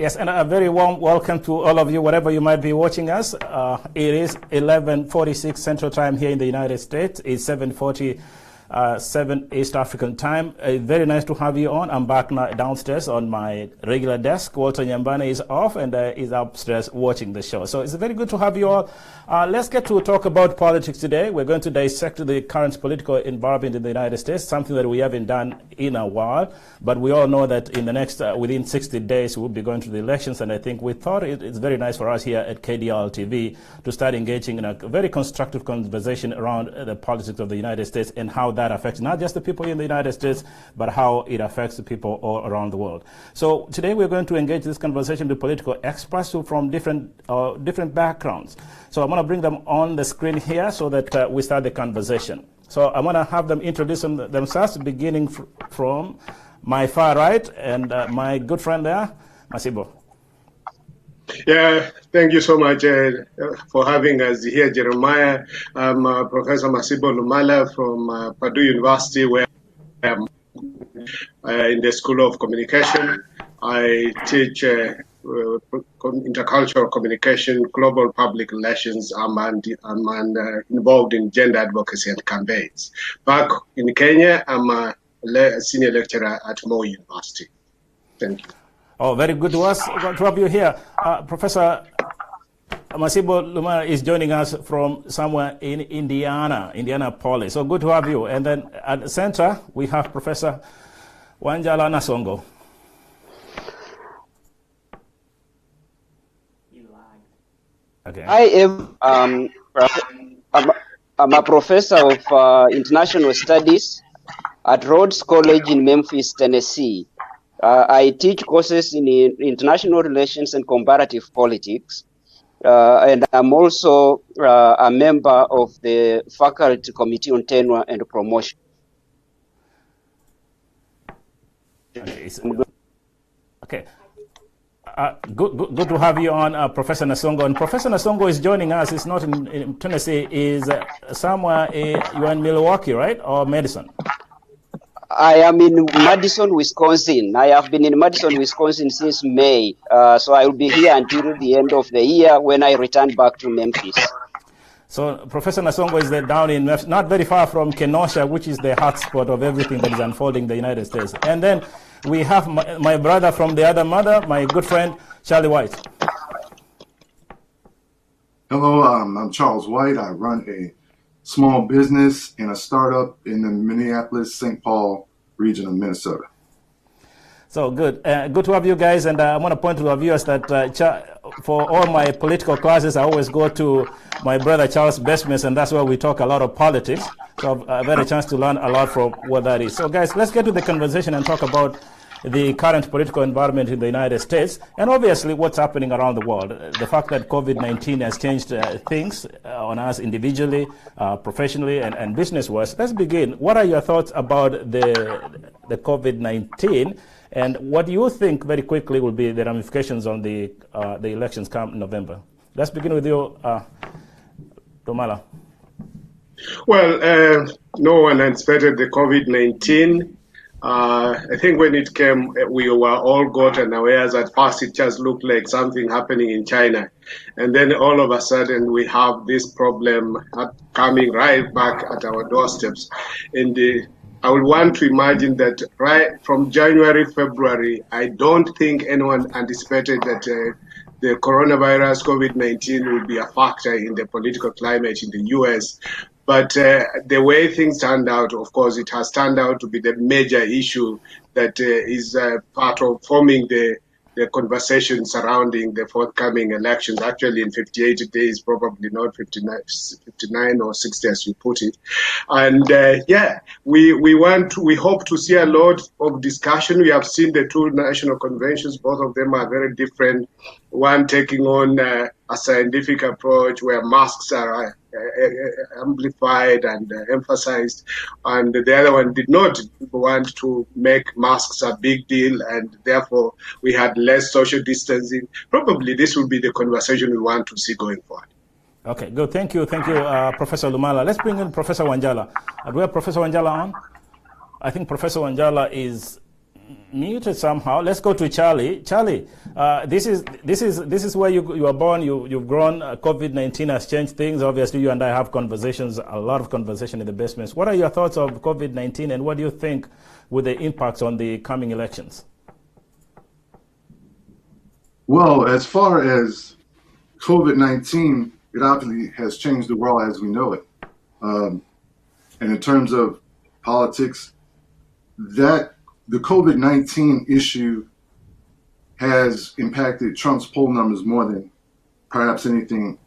Yes, and a very warm welcome to all of you, wherever you might be watching us. It is 11:46 Central Time here in the United States. It's 7:47 East African Time. Very nice to have you on. I'm back now downstairs on my regular desk. Walter Nyambane is off and is upstairs watching the show. So it's very good to have you all. Let's get to talk about politics today. We're going to dissect the current political environment in the United States, something that we haven't done in a while. But we all know that in the next, within 60 days, we'll be going to the elections. And I think we thought it's very nice for us here at KDRTV to start engaging in a very constructive conversation around the politics of the United States and how that affects not just the people in the United States, but how it affects the people all around the world. So today we're going to engage this conversation with political experts who from different backgrounds. So I'm going to bring them on the screen here so that we start the conversation. So I'm going to have them introduce themselves, beginning from my far right and my good friend there, Masibo. Yeah, thank you so much for having us here, Jeremiah. I'm Professor Masibo Lumala from Purdue University, where I'm in the School of Communication. I teach intercultural communication, global public relations. I'm involved in gender advocacy and campaigns. Back in Kenya, I'm a senior lecturer at Moi University. Thank you. Oh, very good to us to have you here. Professor Masibo Lumala is joining us from somewhere in Indianapolis. So good to have you. And then at the center, we have Professor Wanjala Nasongo. Okay. I am I'm a professor of international studies at Rhodes College in Memphis, Tennessee. I teach courses in international relations and comparative politics, and I'm also a member of the Faculty Committee on Tenure and Promotion. Okay. Good to have you on, Professor Nasongo. And Professor Nasongo is joining us. It's not in Tennessee. Is somewhere you're in Milwaukee, right, or Madison? I am in Madison, Wisconsin. I have been in Madison, Wisconsin since May. So I will be here until the end of the year when I return back to Memphis. So Professor Nasongo is down in Memphis, not very far from Kenosha, which is the hotspot of everything that is unfolding in the United States. And then we have my brother from the other mother, my good friend, Charlie White. Hello, I'm Charles White. I run a small business and a startup in the Minneapolis-St. Paul region of Minnesota. So good. Good to have you guys. And I want to point to our viewers that for all my political classes, I always go to my brother Charles' Bestmans, and that's where we talk a lot of politics. So I've had a chance to learn a lot from what that is. So guys, let's get to the conversation and talk about the current political environment in the United States, and obviously what's happening around the world. The fact that COVID-19 has changed things on us individually, professionally, and business-wise. Let's begin. What are your thoughts about the COVID-19, and what do you think, very quickly, will be the ramifications on the elections come November? Let's begin with you, Lumala. Well, no one expected the COVID-19. I think when it came, we were all gotten aware. At first, it just looked like something happening in China. And then all of a sudden, we have this problem coming right back at our doorsteps. And I would want to imagine that right from January, February, I don't think anyone anticipated that the coronavirus, COVID-19, would be a factor in the political climate in the U.S. But the way things turned out, of course, it has turned out to be the major issue that is part of forming the conversation surrounding the forthcoming elections, actually in 58 days, probably not 59 or 60 as you put it. And yeah, we hope to see a lot of discussion. We have seen the two national conventions, both of them are very different. One taking on a scientific approach where masks are amplified and emphasized, and the other one did not want to make masks a big deal, and therefore we had less social distancing. Probably this will be the conversation we want to see going forward. Okay, good. Thank you, Professor Lumala. Let's bring in Professor Wanjala. Do we have Professor Wanjala on? I think Professor Wanjala is muted somehow. Let's go to Charlie. Charlie, this is where you were born. You've grown. COVID-19 has changed things. Obviously, you and I have conversations, a lot of conversation in the basements. What are your thoughts of COVID-19, and what do you think with the impacts on the coming elections? Well, as far as COVID-19, it obviously has changed the world as we know it. And in terms of politics, that the COVID-19 issue has impacted Trump's poll numbers more than perhaps anything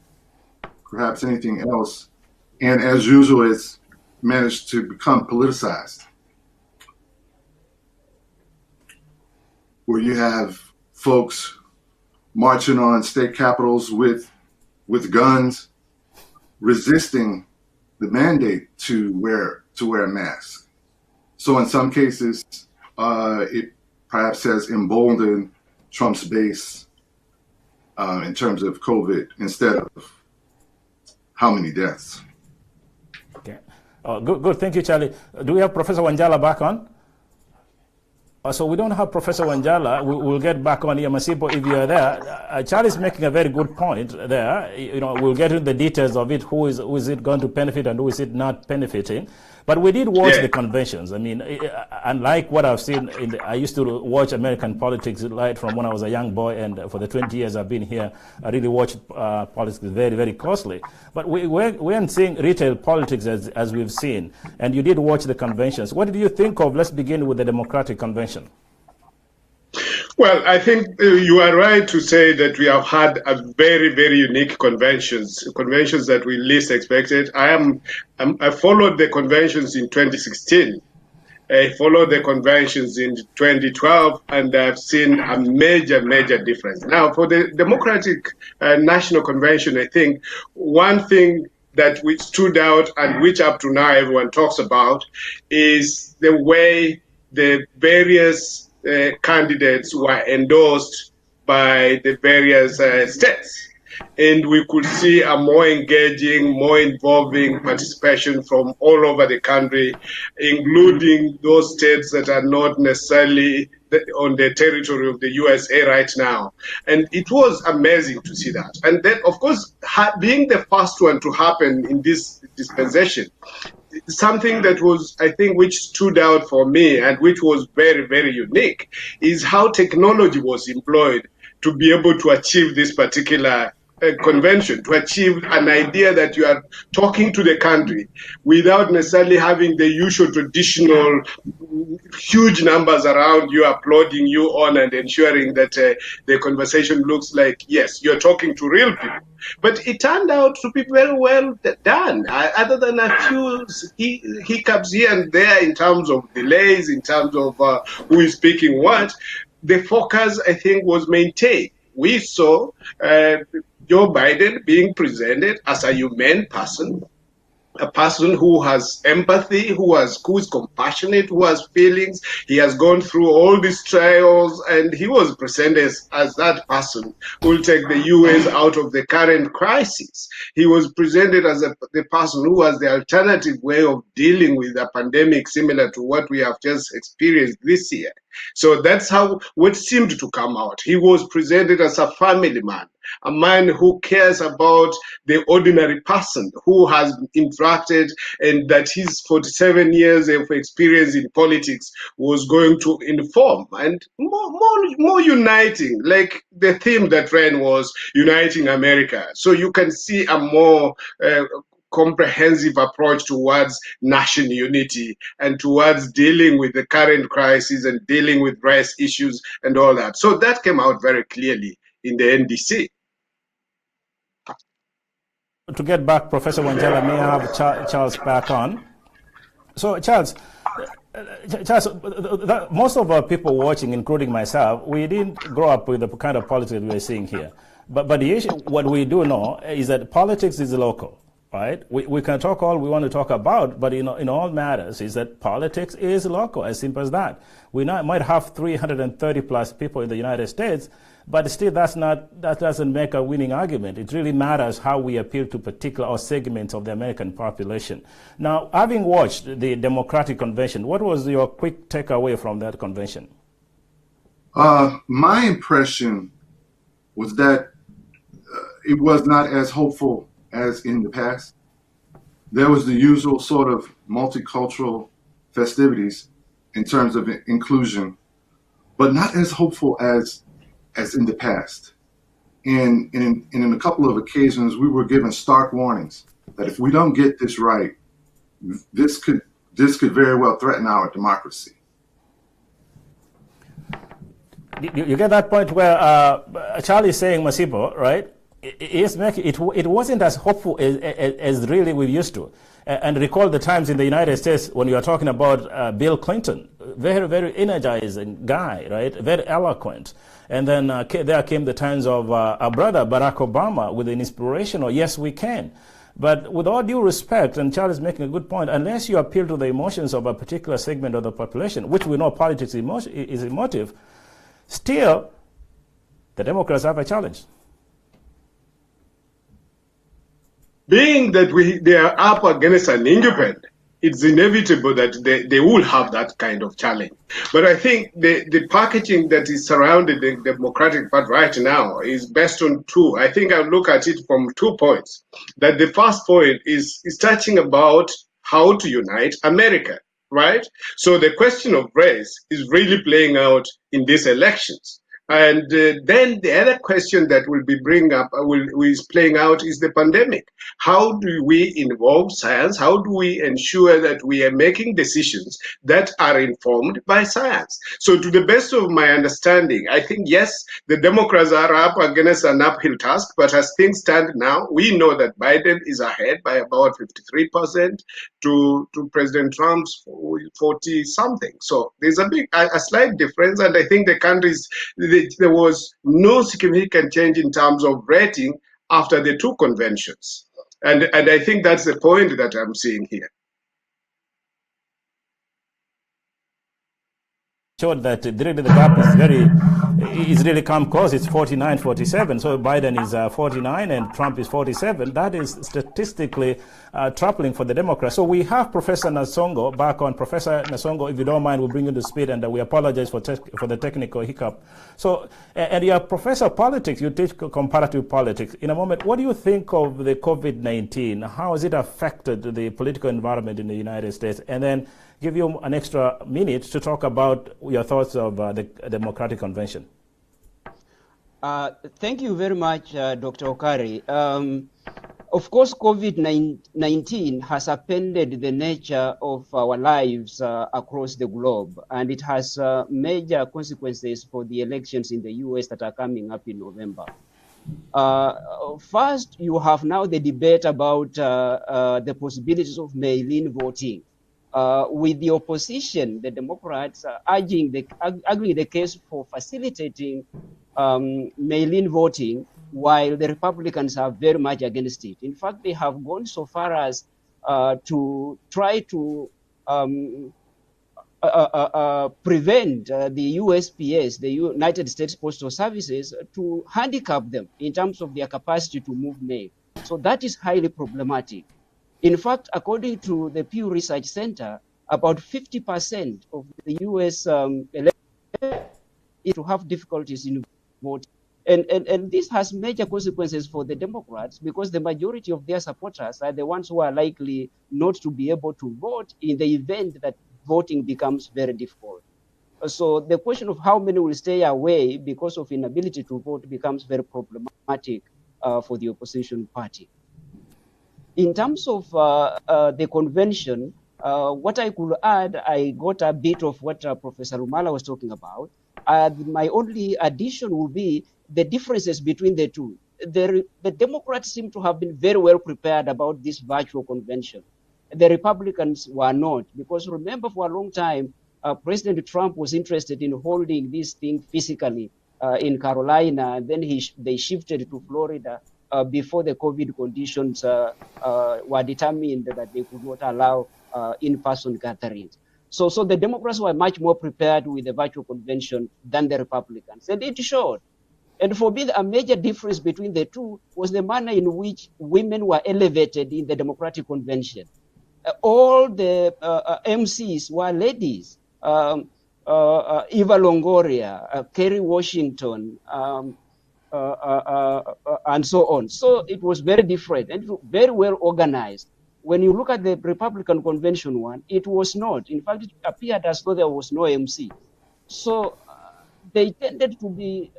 else. And as usual, it's managed to become politicized, where you have folks marching on state capitals with guns, resisting the mandate to wear a mask. So in some cases, it perhaps has emboldened Trump's base in terms of COVID instead of how many deaths. Okay. Good. Thank you, Charlie. Do we have Professor Wanjala back on? So we don't have Professor Wanjala. We'll get back on here. Masibo, if you're there. Charlie's making a very good point there. We'll get into the details of it. Who is it going to benefit and who is it not benefiting? But we did watch the conventions. I mean, unlike what I've seen, I used to watch American politics right from when I was a young boy, and for the 20 years I've been here, I really watched politics very, very closely. But we weren't seeing retail politics as we've seen, and you did watch the conventions. What did you think of, let's begin with the Democratic Convention? Well, I think you are right to say that we have had a very, very unique conventions that we least expected. I followed the conventions in 2016. I followed the conventions in 2012, and I've seen a major, major difference. Now, for the Democratic National Convention, I think one thing that which stood out and which up to now everyone talks about is the way the various candidates were endorsed by the various states. And we could see a more engaging, more involving participation from all over the country, including those states that are not necessarily on the territory of the USA right now. And it was amazing to see that. And then, of course, being the first one to happen in this dispensation, something that was, I think, which stood out for me and which was very, very unique is how technology was employed to be able to achieve this particular convention, to achieve an idea that you are talking to the country without necessarily having the usual traditional huge numbers around you applauding you on and ensuring that the conversation looks like, yes, you're talking to real people. But it turned out to be very well done, other than a few hiccups here and there in terms of delays, in terms of who is speaking what. The focus, I think, was maintained. We saw Joe Biden being presented as a humane person, a person who has empathy, who is compassionate, who has feelings. He has gone through all these trials, and he was presented as that person who will take the U.S. out of the current crisis. He was presented as the person who has the alternative way of dealing with a pandemic similar to what we have just experienced this year. So that's how what seemed to come out. He was presented as a family man, a man who cares about the ordinary person, who has interacted, and that his 47 years of experience in politics was going to inform and more uniting, like the theme that ran was Uniting America. So you can see a more comprehensive approach towards national unity and towards dealing with the current crisis and dealing with race issues and all that. So that came out very clearly in the NDC. To get back, Professor Wanjala, may I have Charles back on? So, Charles, most of our people watching, including myself, we didn't grow up with the kind of politics we're seeing here. But the issue, what we do know is that politics is local. Right? We can talk all we want to talk about, but in all matters is that politics is local, as simple as that. We might have 330 plus people in the United States, but still that doesn't make a winning argument. It really matters how we appeal to particular or segments of the American population. Now, having watched the Democratic Convention, what was your quick takeaway from that convention? My impression was that it was not as hopeful as in the past. There was the usual sort of multicultural festivities in terms of inclusion, but not as hopeful as in the past. And in a couple of occasions, we were given stark warnings that if we don't get this right, this could very well threaten our democracy. You get that point where Charlie is saying, Masibo, right? It wasn't as hopeful as really we used to. And recall the times in the United States when you are talking about Bill Clinton, very, very energizing guy, right? Very eloquent. And then there came the times of our brother Barack Obama with an inspirational, yes, we can. But with all due respect, and Charles is making a good point, unless you appeal to the emotions of a particular segment of the population, which we know politics is emotive, still, the Democrats have a challenge. Being that they are up against an incumbent, it's inevitable that they will have that kind of challenge. But I think the packaging that is surrounding the Democratic Party right now is based on two. I think I'll look at it from 2 points. That the first point is touching about how to unite America, right? So the question of race is really playing out in these elections. And then the other question that will be is playing out is the pandemic. How do we involve science? How do we ensure that we are making decisions that are informed by science? So to the best of my understanding, I think, yes, the Democrats are up against an uphill task, but as things stand now, we know that Biden is ahead by about 53% to President Trump's 40-something. So there's a slight difference, and I think the country's there was no significant change in terms of rating after the two conventions. And I think that's the point that I'm seeing here. Showed that really the gap is really come close. It's 49-47. So Biden is 49 and Trump is 47. That is statistically troubling for the Democrats. So we have Professor Nasongo back on. Professor Nasongo, if you don't mind, we'll bring you to speed, and we apologize for the technical hiccup. So, and you're a professor of politics. You teach comparative politics. In a moment, what do you think of the COVID-19? How has it affected the political environment in the United States? And then give you an extra minute to talk about your thoughts of the Democratic Convention. Thank you very much, Dr. Okari. Of course, COVID-19 has upended the nature of our lives across the globe, and it has major consequences for the elections in the US that are coming up in November. First, you have now the debate about the possibilities of mail-in voting. With the opposition, the Democrats arguing the case for facilitating mail-in voting, while the Republicans are very much against it. In fact, they have gone so far as to try to prevent the USPS, the United States Postal Services, to handicap them in terms of their capacity to move mail. So that is highly problematic. In fact, according to the Pew Research Center, about 50% of the U.S. electorate is to have difficulties in voting. And this has major consequences for the Democrats, because the majority of their supporters are the ones who are likely not to be able to vote in the event that voting becomes very difficult. So the question of how many will stay away because of inability to vote becomes very problematic for the opposition party. In terms of the convention, what I could add, I got a bit of what Professor Rumala was talking about. My only addition will be the differences between the two. The Democrats seem to have been very well prepared about this virtual convention. The Republicans were not, because remember, for a long time, President Trump was interested in holding this thing physically in Carolina, and then they shifted to Florida before the COVID conditions were determined that they could not allow in-person gatherings. So the Democrats were much more prepared with the virtual convention than the Republicans, and it showed. And for me, a major difference between the two was the manner in which women were elevated in the Democratic Convention. All the MCs were ladies. Eva Longoria, Kerry Washington, and so on. So it was very different and very well organized. When you look at the Republican convention one, it was not. In fact, it appeared as though there was no MC. So they tended to be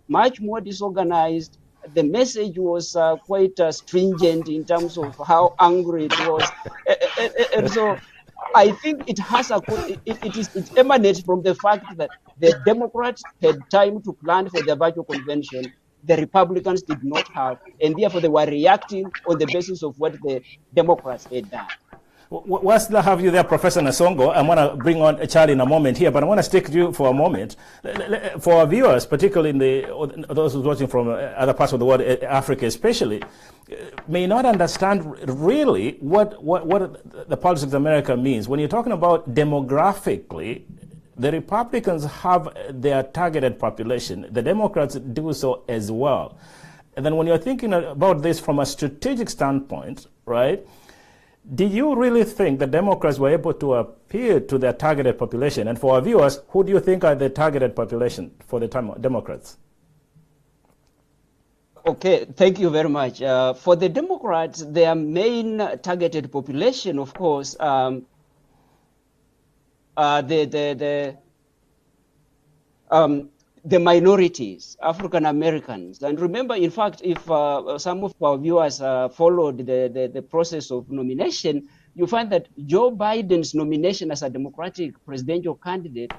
much more disorganized. The message was quite stringent in terms of how angry it was. And so I think it has it emanates from the fact that the Democrats had time to plan for their virtual convention. The Republicans did not have, and therefore they were reacting on the basis of what the Democrats had done. Whilst I have you there, Professor Nasongo, I want to bring on Charlie in a moment here, but I want to stick to you for a moment. For our viewers, particularly those who are watching from other parts of the world, Africa especially, may not understand really what the politics of America means. When you're talking about demographically, the Republicans have their targeted population. The Democrats do so as well. And then when you're thinking about this from a strategic standpoint, right, did you really think the Democrats were able to appeal to their targeted population? And for our viewers, who do you think are the targeted population for the Democrats? Okay, thank you very much. For the Democrats, their main targeted population, of course, the minorities, African Americans. And remember, in fact, if some of our viewers followed the process of nomination, you find that Joe Biden's nomination as a Democratic presidential candidate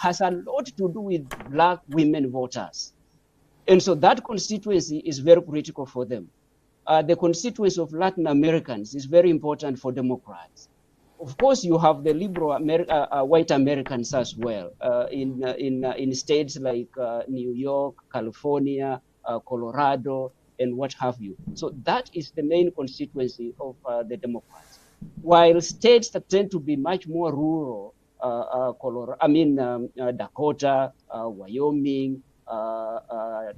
has a lot to do with Black women voters. And so that constituency is very critical for them. The constituency of Latin Americans is very important for Democrats. Of course, you have the liberal white Americans as well in states like New York, California, Colorado, and what have you. So that is the main constituency of the Democrats. While states that tend to be much more rural, Dakota, Wyoming,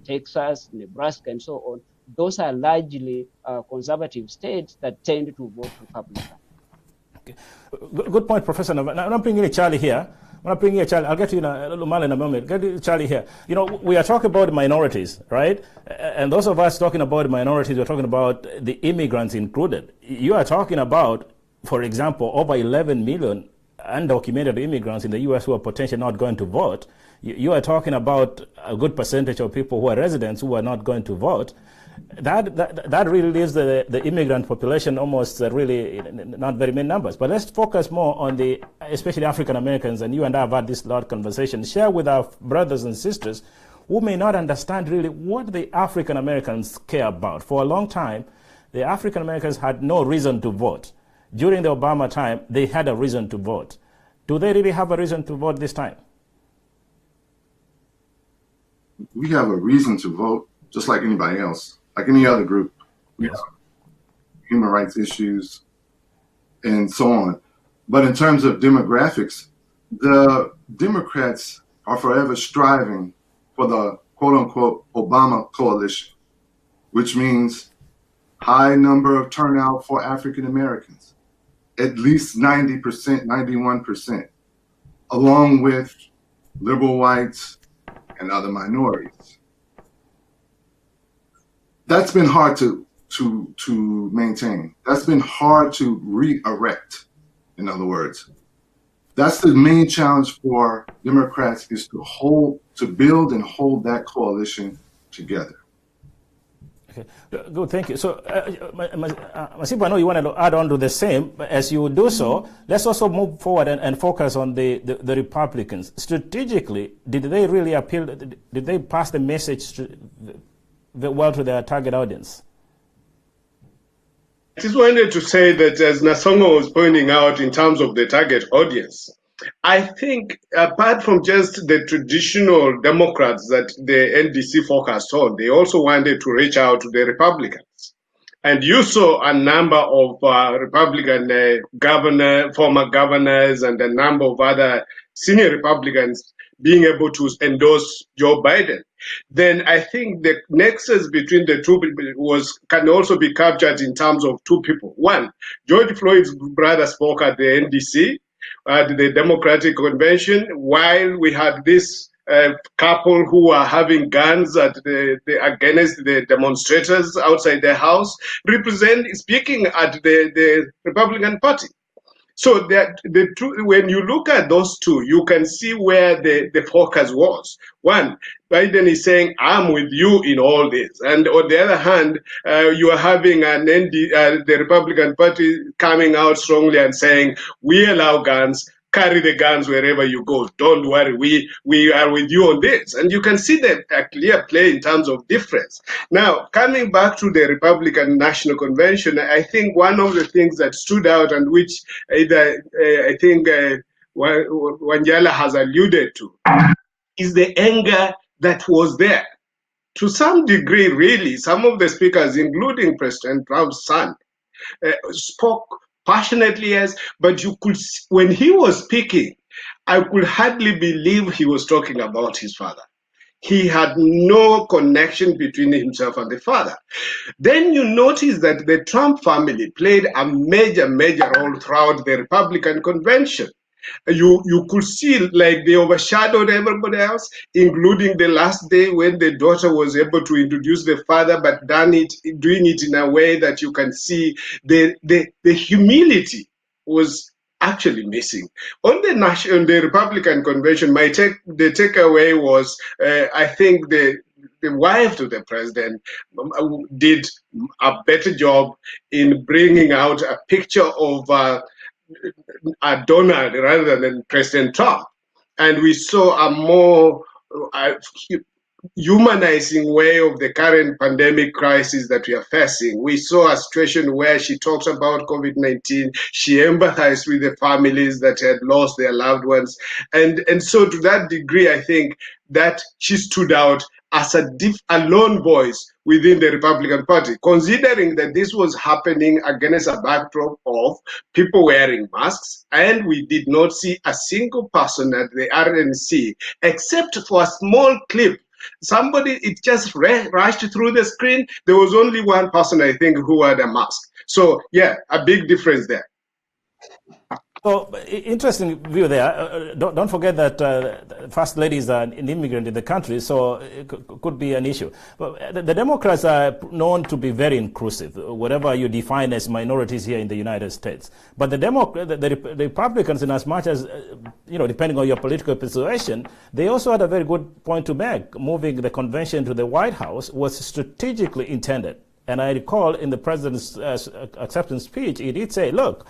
Texas, Nebraska, and so on, those are largely conservative states that tend to vote Republican. Okay. Good point, Professor. Now, I'm bringing in Charlie here. I'll get to you in a moment. Get to Charlie here. You know, we are talking about minorities, right? And those of us talking about minorities, we're talking about the immigrants included. You are talking about, for example, over 11 million undocumented immigrants in the U.S. who are potentially not going to vote. You are talking about a good percentage of people who are residents who are not going to vote. That really leaves the immigrant population almost really not very many numbers. But let's focus more on especially African Americans, and you and I have had this lot conversation. Share with our brothers and sisters who may not understand really what the African Americans care about. For a long time, the African Americans had no reason to vote. During the Obama time, they had a reason to vote. Do they really have a reason to vote this time? We have a reason to vote just like anybody else. Like any other group, we have human rights issues and so on. But in terms of demographics, the Democrats are forever striving for the quote unquote Obama coalition, which means high number of turnout for African Americans, at least 90%, 91%, along with liberal whites and other minorities. That's been hard to maintain. That's been hard to re-erect, in other words. That's the main challenge for Democrats, is to build and hold that coalition together. Okay, good, thank you. So, Masipa, I know you wanted to add on to the same, but as you do so, let's also move forward and focus on the Republicans. Strategically, did they really appeal, did they pass the message well to their target audience? I just wanted to say that, as Nasongo was pointing out in terms of the target audience, I think apart from just the traditional Democrats that the NDC focused on, they also wanted to reach out to the Republicans. And you saw a number of Republican former governors and a number of other senior Republicans being able to endorse Joe Biden. Then I think the nexus between the two people can also be captured in terms of two people. One, George Floyd's brother spoke at the NDC, at the Democratic Convention, while we had this couple who are having guns at against the demonstrators outside the house, speaking at the Republican Party. So that when you look at those two, you can see where the focus was. One, Biden is saying, "I'm with you in all this," and on the other hand, you are having the Republican Party coming out strongly and saying, "We allow guns." Carry the guns wherever you go. Don't worry, we are with you on this. And you can see that a clear play in terms of difference. Now, coming back to the Republican National Convention, I think one of the things that stood out and which I think Wanjala has alluded to is the anger that was there. To some degree, really, some of the speakers, including President Trump's son, spoke passionately, yes, but you could, when he was speaking, I could hardly believe he was talking about his father. He had no connection between himself and the father. Then you notice that the Trump family played a major role throughout the Republican convention. You could see like they overshadowed everybody else, including the last day when the daughter was able to introduce the father, but doing it in a way that you can see the humility was actually missing. On the Republican convention, the takeaway was, I think the wife to the president did a better job in bringing out a picture of Donald rather than President Trump. And we saw a more humanizing way of the current pandemic crisis that we are facing. We saw a situation where she talks about COVID-19. She empathized with the families that had lost their loved ones. And so to that degree, I think that she stood out as a lone voice within the Republican Party, considering that this was happening against a backdrop of people wearing masks, and we did not see a single person at the RNC, except for a small clip. It just rushed through the screen. There was only one person, I think, who had a mask. So, yeah, a big difference there. So, interesting view there. Don't forget that First Lady is an immigrant in the country, so it could be an issue. But the Democrats are known to be very inclusive, whatever you define as minorities here in the United States. But the Republicans, in as much as, depending on your political persuasion, they also had a very good point to make. Moving the convention to the White House was strategically intended. And I recall in the president's acceptance speech, he did say, look,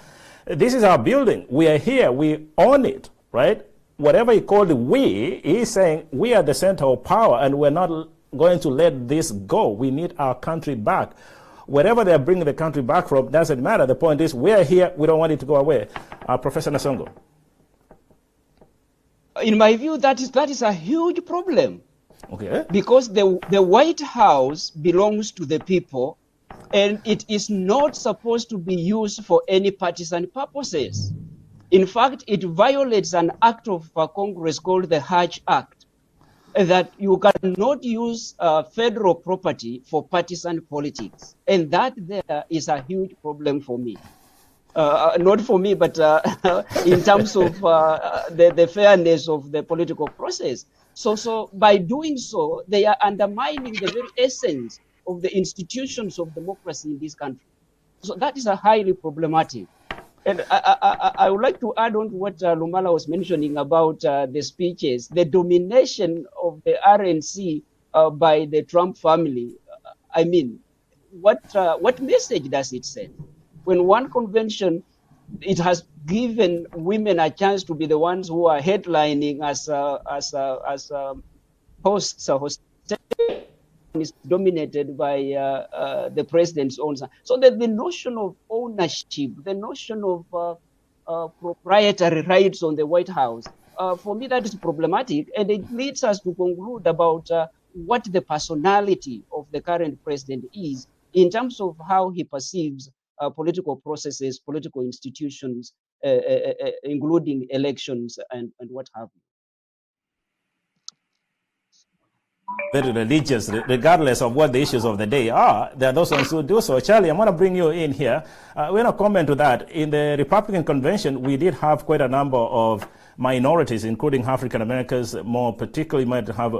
this is our building. We are here. We own it, right? Whatever he called we, he's saying we are the center of power and we're not going to let this go. We need our country back. Wherever they're bringing the country back from doesn't matter. The point is we are here. We don't want it to go away. Professor Nasongo. In my view, that is a huge problem. Okay. Because the White House belongs to the people, and it is not supposed to be used for any partisan purposes. In fact, it violates an act of Congress called the Hatch Act, that you cannot use federal property for partisan politics. And that there is a huge problem for me. Not for me, but in terms of the fairness of the political process. So by doing so, they are undermining the very essence of the institutions of democracy in this country. So that is a highly problematic. And I would like to add on to what Lumala was mentioning about the speeches, the domination of the RNC by the Trump family. I mean, what message does it send? When one convention, it has given women a chance to be the ones who are headlining as hosts is dominated by the president's own son. So the notion of ownership, the notion of proprietary rights on the White House, for me that is problematic, and it leads us to conclude about what the personality of the current president is in terms of how he perceives political processes, political institutions, including elections and what have you. very religious, regardless of what the issues of the day are. There are those ones who do so. Charlie, I'm going to bring you in here. We're going to comment to that. In the Republican convention, we did have quite a number of minorities, including African Americans. More particularly, might have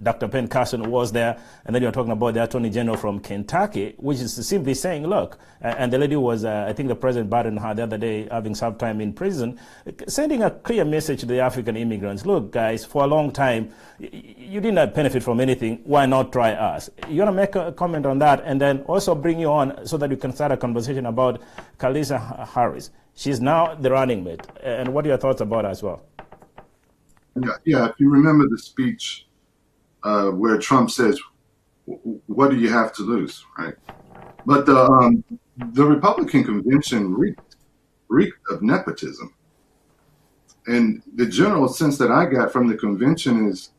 Dr. Ben Carson was there, and then you're talking about the Attorney General from Kentucky, which is simply saying, look, and the lady was, I think the President Biden had the other day, having some time in prison, sending a clear message to the African immigrants. Look, guys, for a long time, you did not benefit from anything. Why not try us? You want to make a comment on that, and then also bring you on so that you can start a conversation about Kamala Harris. She's now the running mate. And what are your thoughts about her as well? Yeah, if you remember the speech where Trump says, what do you have to lose, right? But the Republican convention reeked of nepotism. And the general sense that I got from the convention is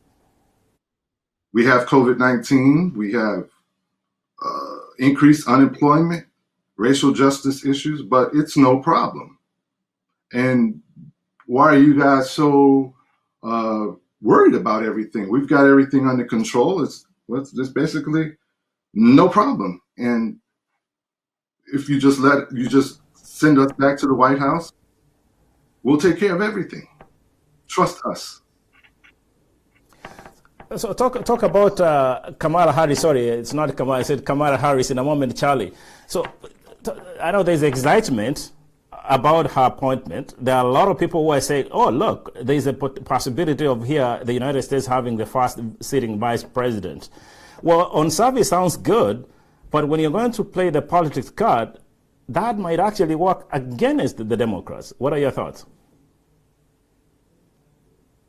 we have COVID-19, we have increased unemployment, racial justice issues, but it's no problem. And why are you guys so worried about everything? We've got everything under control. It's just basically no problem. And if you just send us back to the White House, we'll take care of everything. Trust us. So talk about Kamala Harris. Sorry, it's not Kamala. I said Kamala Harris in a moment, Charlie. So I know there's excitement about her appointment. There are a lot of people who are saying, oh, look, there's a possibility of here the United States having the first sitting vice president. Well, on surface sounds good, but when you're going to play the politics card, that might actually work against the Democrats. What are your thoughts?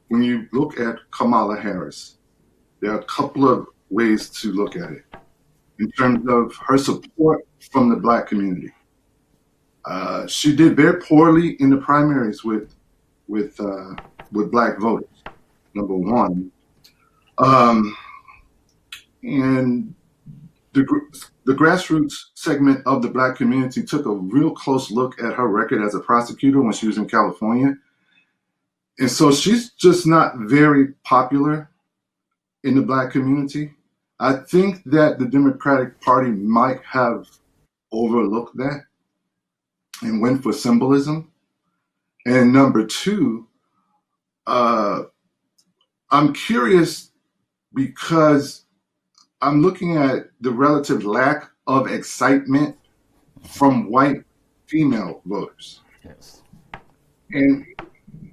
When you look at Kamala Harris, there are a couple of ways to look at it in terms of her support from the Black community. She did very poorly in the primaries with Black voters, number one. And the grassroots segment of the Black community took a real close look at her record as a prosecutor when she was in California. And so she's just not very popular in the Black community. I think that the Democratic Party might have overlooked that and went for symbolism. And number two, I'm curious because I'm looking at the relative lack of excitement from white female voters. Yes. And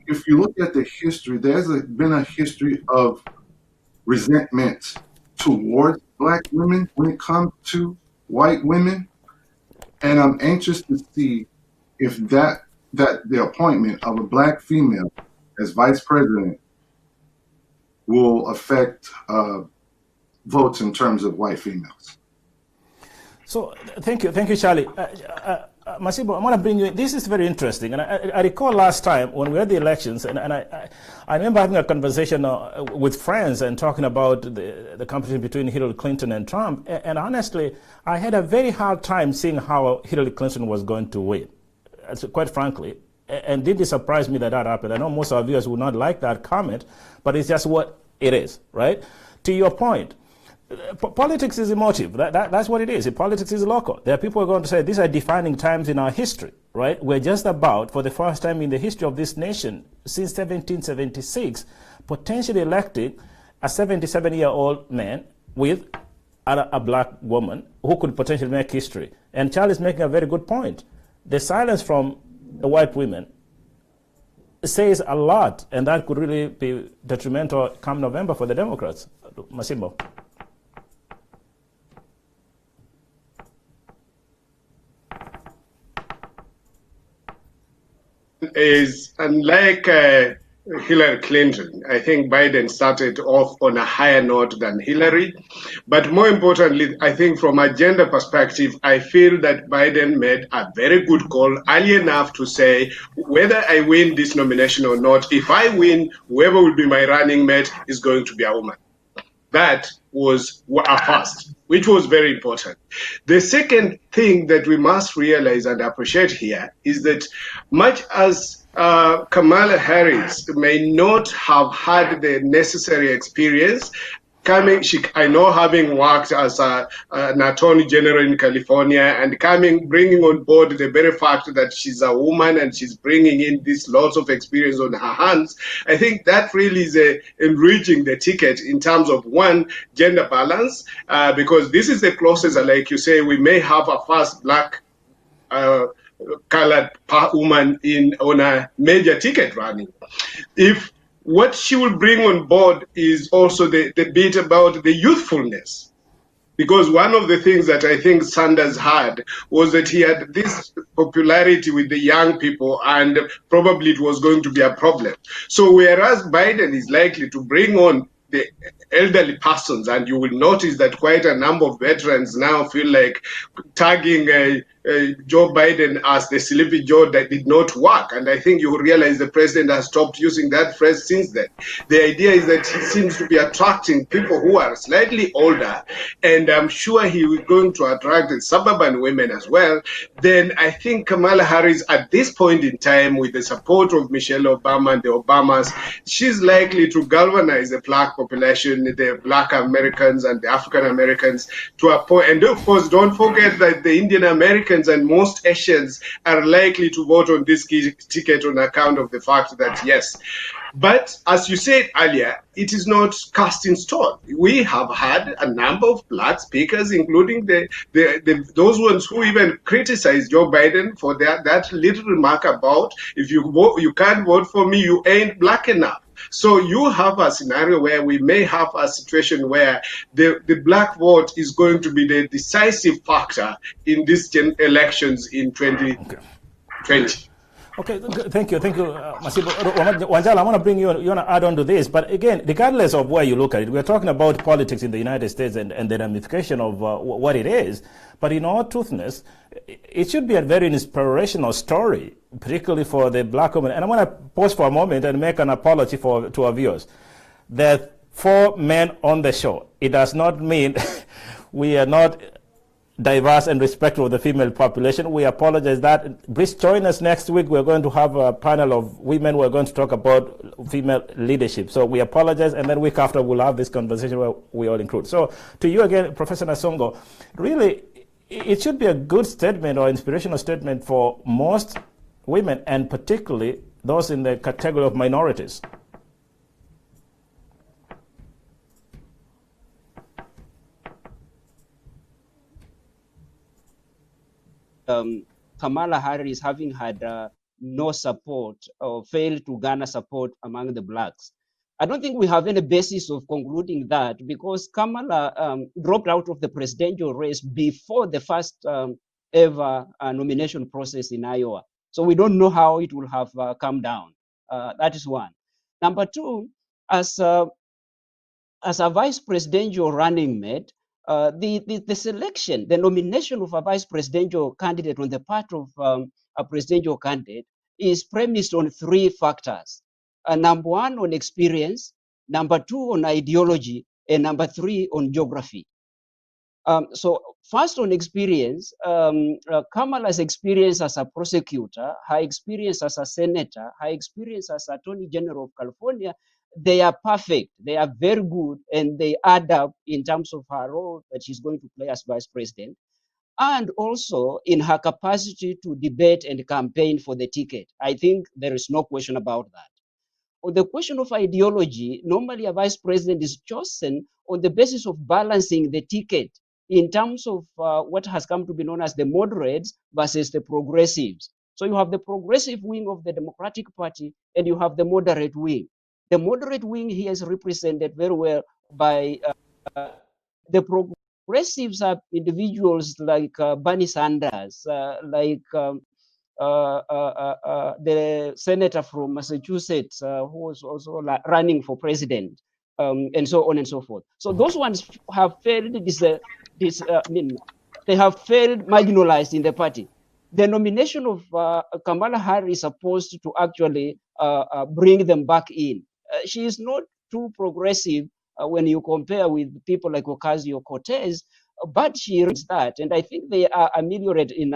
if you look at the history, there's been a history of resentment towards Black women when it comes to white women. And I'm anxious to see if that the appointment of a Black female as vice president will affect votes in terms of white females. So thank you, Charlie. Masibo, I'm going to bring you in. This is very interesting. And I recall last time when we had the elections, and I remember having a conversation with friends and talking about the competition between Hillary Clinton and Trump. And honestly, I had a very hard time seeing how Hillary Clinton was going to win, quite frankly. And did it surprise me that happened? I know most of our viewers would not like that comment, but it's just what it is, right? To your point, politics is emotive. That's what it is. Politics is local. There are people who are going to say these are defining times in our history, right? We're just about, for the first time in the history of this nation, since 1776, potentially electing a 77-year-old man with a Black woman who could potentially make history. And Charlie is making a very good point. The silence from the white women says a lot, and that could really be detrimental come November for the Democrats. Masimbo. Is unlike Hillary Clinton. I think Biden started off on a higher note than Hillary. But more importantly, I think from a gender perspective, I feel that Biden made a very good call early enough to say, whether I win this nomination or not, if I win, whoever will be my running mate is going to be a woman. That was a first, which was very important. The second thing that we must realize and appreciate here is that much as Kamala Harris may not have had the necessary experience, I know, having worked as an attorney general in California, and bringing on board the very fact that she's a woman and she's bringing in this lots of experience on her hands, I think that really is enriching the ticket in terms of, one, gender balance, because this is the closest, like you say, we may have a first black colored woman on a major ticket running. If what she will bring on board is also the bit about the youthfulness. Because one of the things that I think Sanders had was that he had this popularity with the young people, and probably it was going to be a problem. So whereas Biden is likely to bring on the elderly persons, and you will notice that quite a number of veterans now feel like tagging Joe Biden as the sleepy Joe that did not work. And I think you will realize the president has stopped using that phrase since then. The idea is that he seems to be attracting people who are slightly older, and I'm sure he is going to attract suburban women as well. Then I think Kamala Harris, at this point in time, with the support of Michelle Obama and the Obamas, she's likely to galvanize the black population, the black Americans and the African Americans, to a point. And of course, don't forget that the Indian Americans and most Asians are likely to vote on this ticket on account of the fact that, yes. But as you said earlier, it is not cast in stone. We have had a number of black speakers, including those ones who even criticized Joe Biden for that little remark about, if you can't vote for me, you ain't black enough. So you have a scenario where we may have a situation where the black vote is going to be the decisive factor in these elections in 2020. Okay, thank you, Masibo. Wanjala, I want to bring you want to add on to this, but again, regardless of where you look at it, we're talking about politics in the United States and the ramification of what it is, but in all truthness, it should be a very inspirational story, particularly for the black women. And I want to pause for a moment and make an apology to our viewers. There are 4 men on the show. It does not mean we are not diverse and respectful of the female population. We apologize that. Please join us next week. We're going to have a panel of women. We're going to talk about female leadership. So we apologize, and then week after we'll have this conversation where we all include. So to you again, Professor Nasongo, really, it should be a good statement or inspirational statement for most women, and particularly those in the category of minorities. Kamala Harris having had no support or failed to garner support among the blacks. I don't think we have any basis of concluding that, because Kamala dropped out of the presidential race before the first ever nomination process in Iowa. So we don't know how it will have come down. That is one. Number two, as a vice presidential running mate, the selection, the nomination of a vice presidential candidate on the part of a presidential candidate is premised on 3 factors. Number 1, on experience. Number 2, on ideology. And number 3, on geography. So first, on experience, Kamala's experience as a prosecutor, her experience as a senator, her experience as Attorney General of California, they are perfect. They are very good, and they add up in terms of her role that she's going to play as vice president, and also in her capacity to debate and campaign for the ticket. I think there is no question about that. On the question of ideology, normally a vice president is chosen on the basis of balancing the ticket in terms of what has come to be known as the moderates versus the progressives. So you have the progressive wing of the Democratic Party, and you have the moderate wing. The moderate wing here is represented very well by the progressives are individuals like Bernie Sanders, like the senator from Massachusetts, who was also running for president, and so on and so forth. So those ones have failed they have failed marginalized in the party. The nomination of Kamala Harris is supposed to actually bring them back in. She is not too progressive when you compare with people like Ocasio-Cortez, but she reads that, and I think they are ameliorated in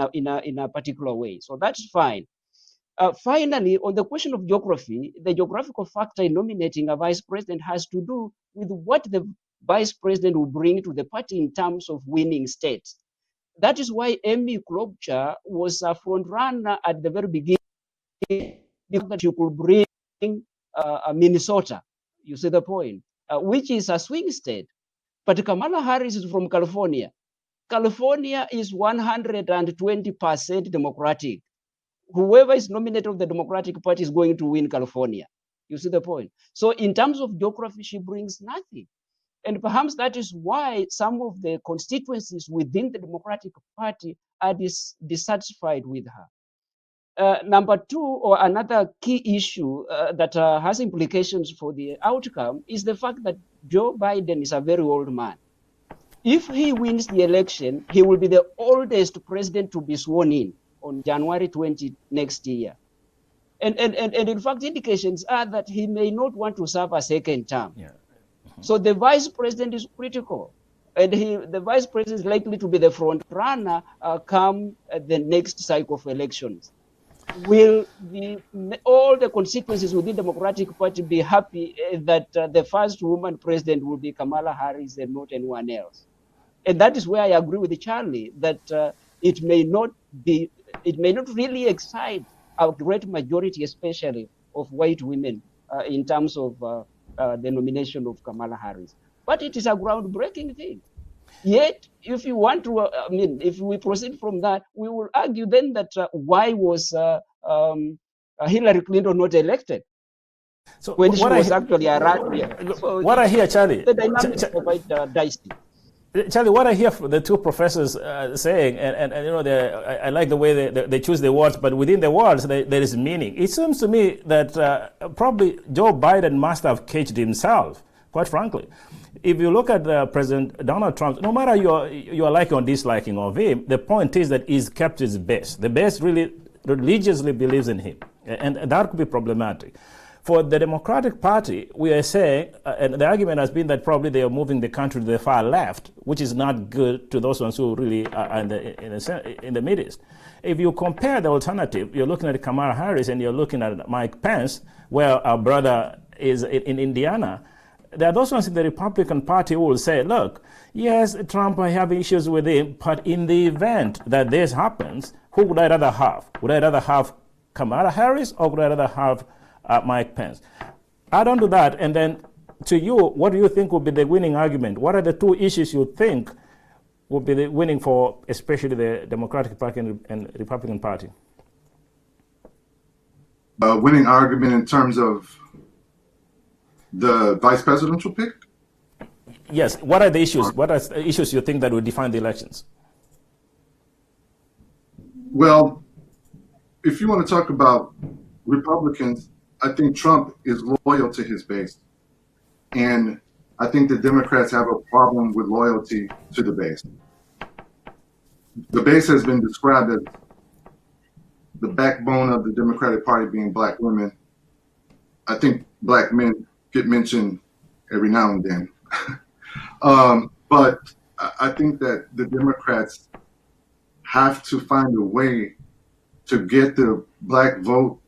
a particular way. So that's fine. Finally, on the question of geography, the geographical factor in nominating a vice president has to do with what the vice president will bring to the party in terms of winning states. That is why Amy Klobuchar was a front runner at the very beginning, that you could bring Minnesota. You see the point, which is a swing state. But Kamala Harris is from California. California is 120% Democratic. Whoever is nominated of the Democratic Party is going to win California. You see the point? So in terms of geography, she brings nothing. And perhaps that is why some of the constituencies within the Democratic Party are dissatisfied with her. Number two, or another key issue that has implications for the outcome, is the fact that Joe Biden is a very old man. If he wins the election, he will be the oldest president to be sworn in on January 20 next year. And in fact, indications are that he may not want to serve a second term. Yeah. So the vice president is critical. And the vice president is likely to be the front runner come the next cycle of elections. Will all the constituencies within the Democratic Party be happy that the first woman president will be Kamala Harris and not anyone else? And that is where I agree with Charlie that it may not really excite a great majority, especially of white women, in terms of the nomination of Kamala Harris. But it is a groundbreaking thing. Yet, if you want to, if we proceed from that, we will argue then that why was Hillary Clinton not elected? So when she was actually around. So what I hear, Charlie, the dynamics are quite dicey. Charlie, what I hear from the two professors saying, and you know, I like the way they choose the words, but within the words there is meaning. It seems to me that probably Joe Biden must have caged himself, quite frankly. If you look at President Donald Trump, no matter you're liking or disliking of him, the point is that he's kept his base. The base really religiously believes in him, and that could be problematic. For the Democratic Party, we are saying, and the argument has been that probably they are moving the country to the far left, which is not good to those ones who really are in the Mideast. If you compare the alternative, you're looking at Kamala Harris and you're looking at Mike Pence, where our brother is in Indiana. There are those ones in the Republican Party who will say, look, yes, Trump, I have issues with him, but in the event that this happens, who would I rather have? Would I rather have Kamala Harris or would I rather have Mike Pence? Add on to that, and then to you, what do you think would be the winning argument? What are the two issues you think would be the winning for especially the Democratic Party and Republican Party? Winning argument in terms of the vice presidential pick? Yes. What are the issues? What are the issues you think that will define the elections? Well, if you want to talk about Republicans, I think Trump is loyal to his base. And I think the Democrats have a problem with loyalty to the base. The base has been described as the backbone of the Democratic Party being black women. I think black men get mentioned every now and then. But I think that the Democrats have to find a way to get the black vote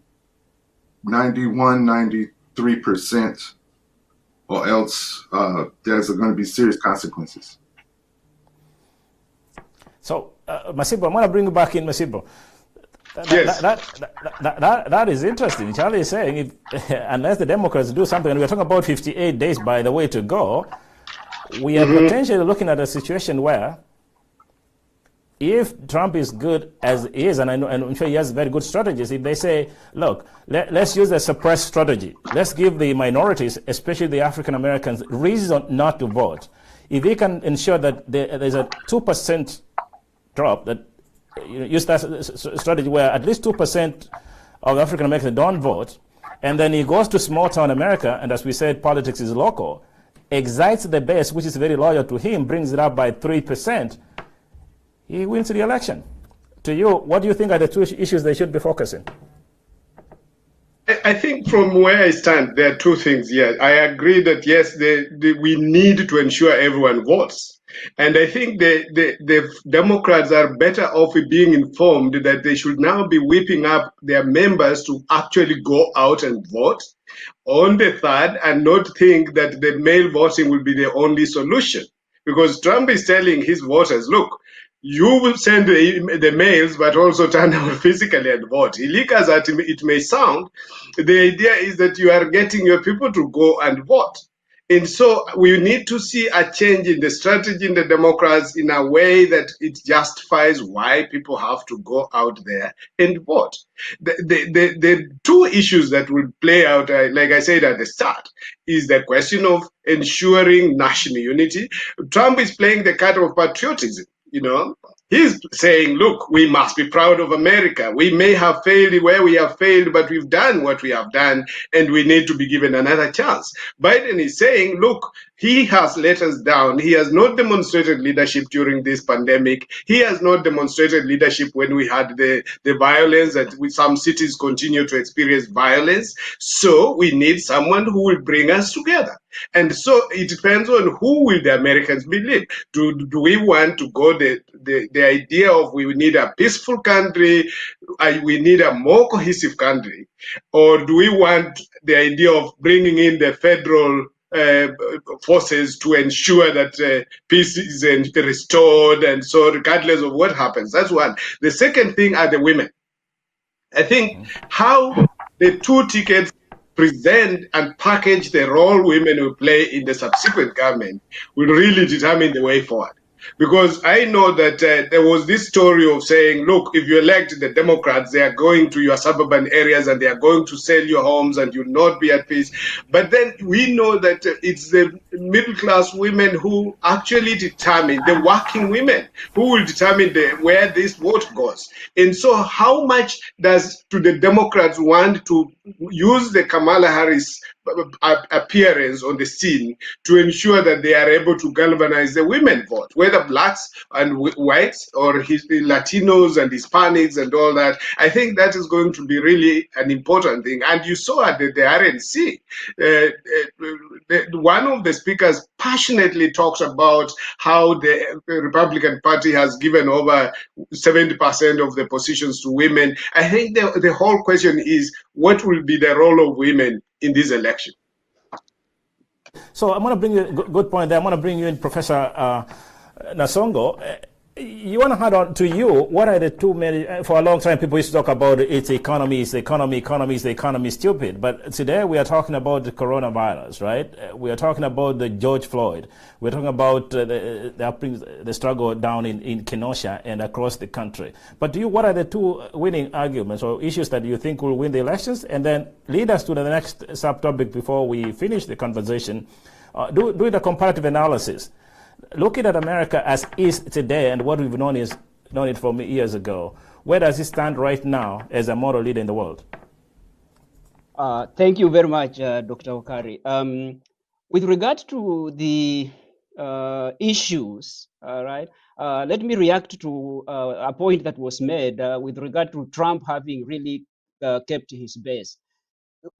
91, 93%, or else there's going to be serious consequences. So, Masibo, I'm going to bring you back in, Masibo. Yes. That is interesting. Charlie is saying, unless the Democrats do something, and we're talking about 58 days, by the way, to go, we are potentially looking at a situation where if Trump is good as he is, and I'm sure he has very good strategies, if they say, look, let's use the suppress strategy. Let's give the minorities, especially the African Americans, reason not to vote. If we can ensure that there's a 2% drop, that use that strategy where at least 2% of African Americans don't vote, and then he goes to small town America, and as we said, politics is local, excites the base, which is very loyal to him, brings it up by 3%, he wins the election. To you, what do you think are the two issues they should be focusing? I think from where I stand, there are two things here. I agree that, yes, we need to ensure everyone votes. And I think the Democrats are better off being informed that they should now be whipping up their members to actually go out and vote. on the 3rd and not think that the mail voting will be the only solution. Because Trump is telling his voters, look, you will send the mails, but also turn out physically and vote. Illegal as it may sound, the idea is that you are getting your people to go and vote. And so we need to see a change in the strategy in the Democrats in a way that it justifies why people have to go out there and vote. The two issues that will play out, like I said at the start, is the question of ensuring national unity. Trump is playing the card of patriotism, you know. He's saying, look, we must be proud of America. We may have failed where we have failed, but we've done what we have done, and we need to be given another chance. Biden is saying, look, he has let us down. He has not demonstrated leadership during this pandemic. He has not demonstrated leadership when we had the violence, that some cities continue to experience violence. So we need someone who will bring us together. And so it depends on who will the Americans believe. Do we want to go the idea of we need a peaceful country, we need a more cohesive country, or do we want the idea of bringing in the federal forces to ensure that peace is restored, and so regardless of what happens? That's one. The second thing are the women. I think how the two tickets present and package the role women will play in the subsequent government will really determine the way forward. Because I know that there was this story of saying, look, if you elect the Democrats, they are going to your suburban areas and they are going to sell your homes and you'll not be at peace. But then we know that it's the middle class women who actually determine, the working women, who will determine where this vote goes. And so how much does the Democrats want to use the Kamala Harris appearance on the scene to ensure that they are able to galvanize the women vote, whether blacks and whites or Latinos and Hispanics and all that? I think that is going to be really an important thing. And you saw at the RNC, one of the speakers passionately talks about how the Republican Party has given over 70% of the positions to women. I think the whole question is, what will be the role of women in this election? So I'm going to bring you good point there. I'm going to bring you in, Professor Nasongo. You want to add on to you, what are the two main, for a long time people used to talk about it's economy, is the economy stupid. But today we are talking about the coronavirus, right? We are talking about the George Floyd. We're talking about the struggle down in Kenosha and across the country. But what are the two winning arguments or issues that you think will win the elections? And then lead us to the next subtopic before we finish the conversation. Do the comparative analysis. Looking at America as is today and what we've known it from years ago, where does it stand right now as a moral leader in the world? Thank you very much, Dr. Okari. With regard to the issues, right, let me react to a point that was made with regard to Trump having really kept his base.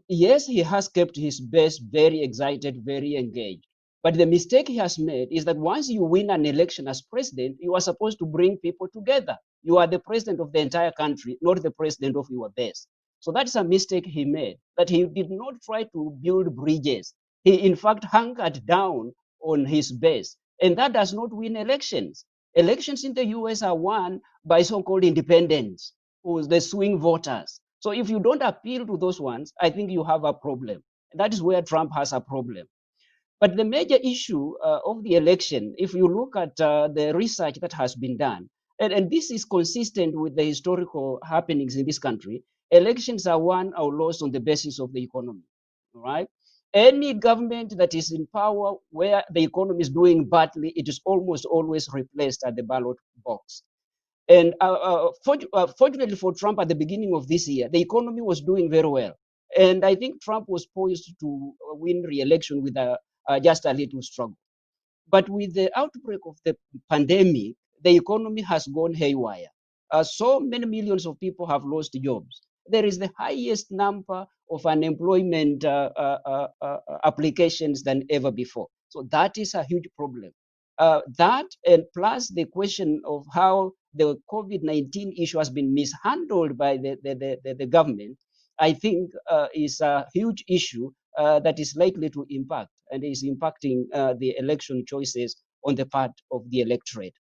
Yes, he has kept his base very excited, very engaged. But the mistake he has made is that once you win an election as president, you are supposed to bring people together. You are the president of the entire country, not the president of your base. So that's a mistake he made, that he did not try to build bridges. He, in fact, hunkered down on his base. And that does not win elections. Elections in the US are won by so-called independents, who's the swing voters. So if you don't appeal to those ones, I think you have a problem. That is where Trump has a problem. But the major issue of the election, if you look at the research that has been done, and this is consistent with the historical happenings in this country, elections are won or lost on the basis of the economy, right? Any government that is in power where the economy is doing badly, it is almost always replaced at the ballot box. And fortunately for Trump, at the beginning of this year, the economy was doing very well. And I think Trump was poised to win re-election with just a little struggle. But with the outbreak of the pandemic, the economy has gone haywire. So many millions of people have lost jobs. There is the highest number of unemployment applications than ever before. So that is a huge problem. That and plus the question of how the COVID-19 issue has been mishandled by the government I think is a huge issue that is likely to impact and is impacting the election choices on the part of the electorate.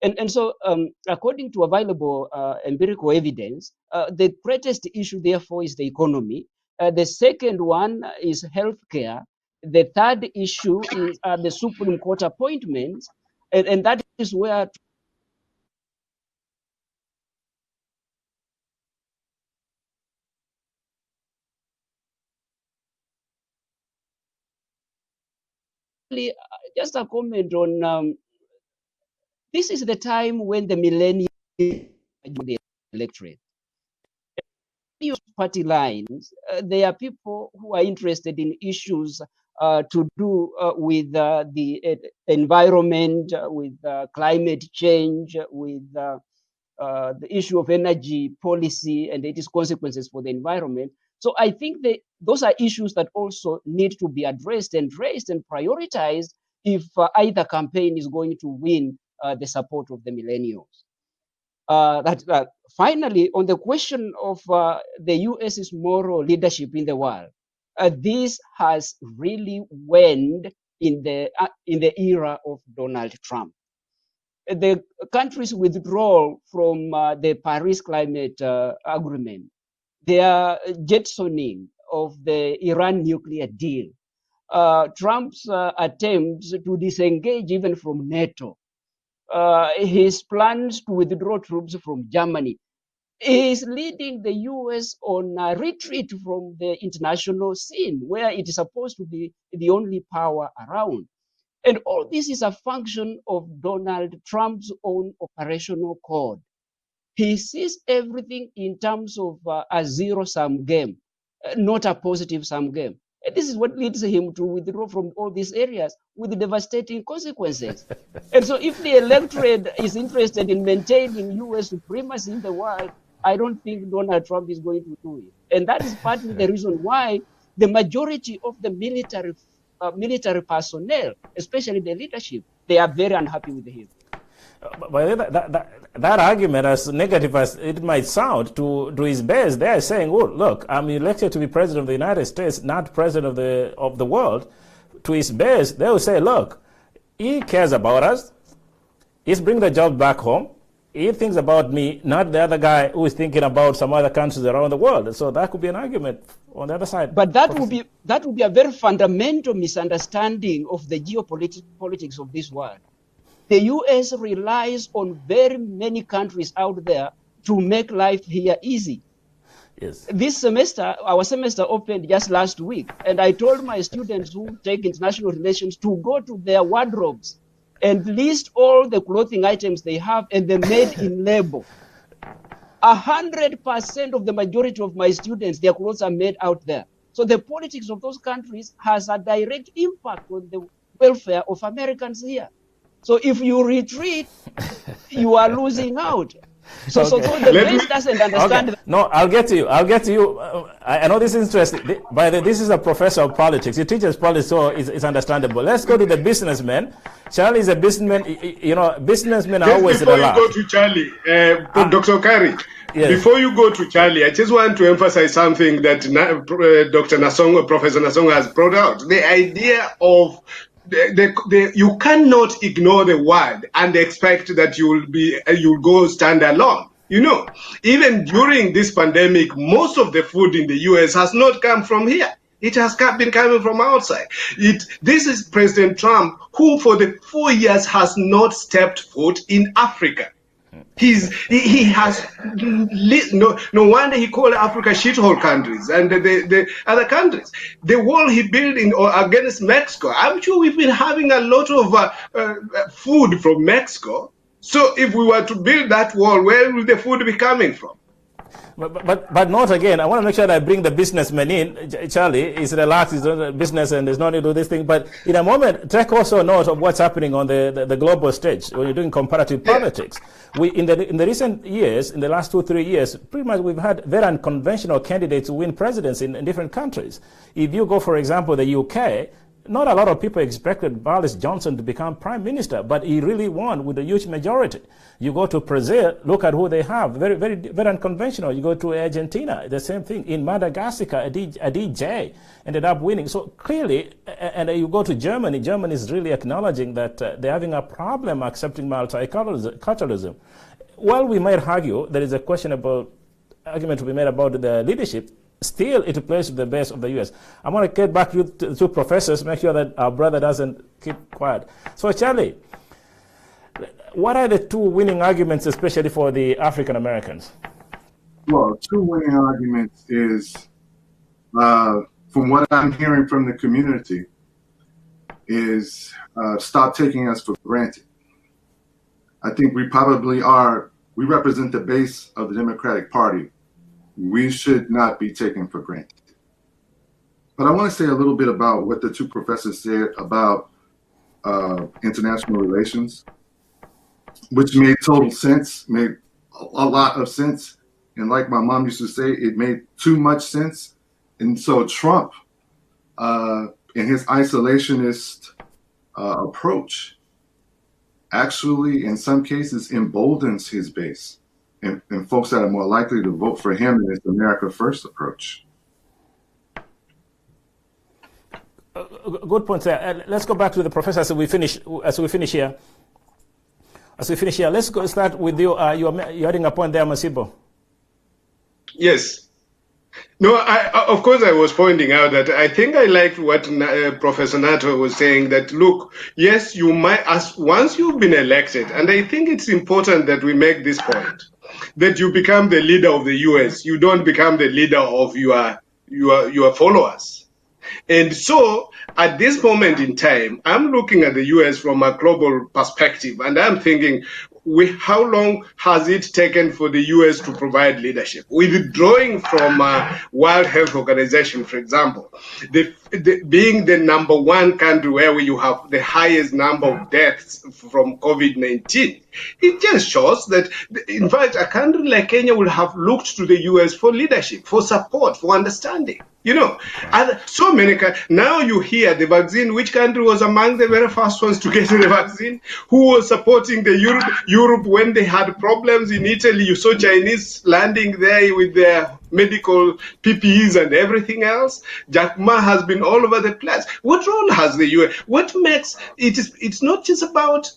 And so, according to available empirical evidence, the greatest issue, therefore, is the economy. The second one is healthcare. The third issue is the Supreme Court appointments. And that is where just a comment on this is the time when the millennials the electorate. Use party lines. There are people who are interested in issues to do with the environment, with climate change, with the issue of energy policy and its consequences for the environment. So I think those are issues that also need to be addressed and raised and prioritized if either campaign is going to win the support of the millennials. Finally, on the question of the US's moral leadership in the world, this has really waned in the era of Donald Trump. The country's withdrawal from the Paris Climate Agreement, their jetsoning of the Iran nuclear deal, Trump's attempts to disengage even from NATO, his plans to withdraw troops from Germany, is leading the US on a retreat from the international scene where it is supposed to be the only power around. And all this is a function of Donald Trump's own operational code. He sees everything in terms of a zero-sum game, not a positive-sum game. And this is what leads him to withdraw from all these areas with devastating consequences. And so if the electorate is interested in maintaining US supremacy in the world, I don't think Donald Trump is going to do it. And that is partly the reason why the majority of the military personnel, especially the leadership, they are very unhappy with him. But that argument, as negative as it might sound, to his base, they are saying, "Oh, look, I'm elected to be president of the United States, not president of the world." To his base, they will say, "Look, he cares about us. He's bringing the job back home. He thinks about me, not the other guy who is thinking about some other countries around the world." So that could be an argument on the other side. But that would be a very fundamental misunderstanding of the geopolitics of this world. The US relies on very many countries out there to make life here easy. Yes. This semester, our semester opened just last week, and I told my students who take international relations to go to their wardrobes and list all the clothing items they have and the made in label. 100% of the majority of my students, their clothes are made out there. So the politics of those countries has a direct impact on the welfare of Americans here. So if you retreat, you are losing out. So the base doesn't understand. Okay. No, I'll get to you. I know this is interesting. By the way, this is a professor of politics. He teaches politics, so it's understandable. Let's go to the businessman. Charlie is a businessman. You know, businessmen are always relaxed. Before you go to Charlie, Dr. Okari, yes. Before you go to Charlie, I just want to emphasize something that Dr. Nasongo, Professor Nasongo has brought out. The idea of you cannot ignore the world and expect that you'll go stand alone. You know, even during this pandemic, most of the food in the US has not come from here. It has been coming from outside. This is President Trump, who for the 4 years has not stepped foot in Africa. He has no wonder he called Africa shithole countries and the other countries. The wall he built against Mexico. I'm sure we've been having a lot of food from Mexico. So if we were to build that wall, where will the food be coming from? But not again. I want to make sure that I bring the businessman in. Charlie is relaxed, he's not a business, and there's no need to do this thing. But in a moment, take also note of what's happening on the global stage when you're doing comparative politics. In the recent years, in the last 2-3 years, pretty much we've had very unconventional candidates who win presidents in different countries. If you go, for example, the UK, not a lot of people expected Boris Johnson to become prime minister, but he really won with a huge majority. You go to Brazil, look at who they have, very unconventional. You go to Argentina, the same thing. In Madagascar, a DJ ended up winning. So clearly, and you go to Germany, Germany is really acknowledging that they're having a problem accepting multiculturalism. While we might argue, there is a argument to be made about the leadership. Still, it plays to the base of the U.S. I'm going to get back to the two professors, make sure that our brother doesn't keep quiet. So, Charlie, what are the two winning arguments, especially for the African Americans? Well, two winning arguments is, from what I'm hearing from the community, is stop taking us for granted. I think we represent the base of the Democratic Party. We should not be taken for granted. But I want to say a little bit about what the two professors said about international relations, which made total sense, made a lot of sense. And like my mom used to say, it made too much sense. And so Trump, in his isolationist approach, actually, in some cases, emboldens his base. And folks that are more likely to vote for him in his America First approach. Good point there. Let's go back to the professor as we finish here. Let's start with you. You're adding a point there, Masibo. Yes. No, of course, I was pointing out that I think I liked what Professor Nato was saying, that, look, yes, you might, once you've been elected, and I think it's important that we make this point, that you become the leader of the U.S. You don't become the leader of your followers. And so at this moment in time, I'm looking at the U.S. from a global perspective, and I'm thinking, how long has it taken for the U.S. to provide leadership? Withdrawing from World Health Organization, for example, being the number one country where you have the highest number of deaths from COVID-19, it just shows that, in fact, a country like Kenya would have looked to the U.S. for leadership, for support, for understanding. You know, so many. Now you hear the vaccine. Which country was among the very first ones to get the vaccine? Who was supporting the Europe when they had problems in Italy? You saw Chinese landing there with their medical PPEs and everything else. Jack Ma has been all over the place. What role has the US? What makes it? It's not just about